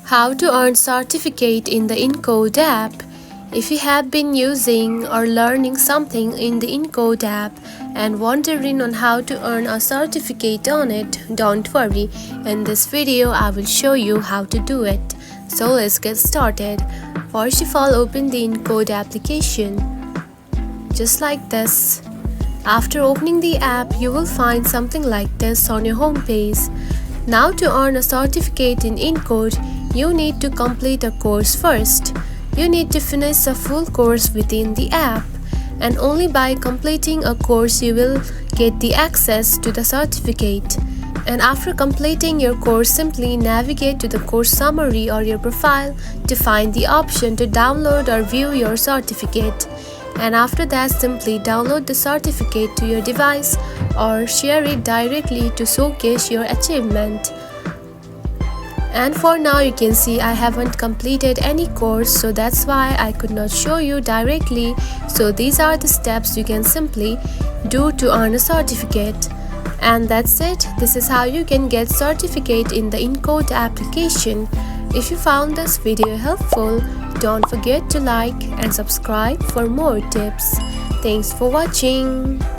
How to earn certificate in the Encode app. If you have been using or learning something in the Encode app and wondering on how to earn a certificate on it, don't worry. In this video, I will show you how to do it. So let's get started. First of all, open the Encode application. Just like this. After opening the app, you will find something like this on your home page. Now to earn a certificate in Encode, you need to complete a course first. You need to finish a full course within the app, and only by completing a course you will get the access to the certificate. And after completing your course, simply navigate to the course summary or your profile to find the option to download or view your certificate. And after that, simply download the certificate to your device or share it directly to showcase your achievement. And for now, you can see I haven't completed any course, so that's why I could not show you directly. So these are the steps you can simply do to earn a certificate. And that's it. This is how you can get certificate in the Encode application. If you found this video helpful, don't forget to like and subscribe for more tips. Thanks for watching.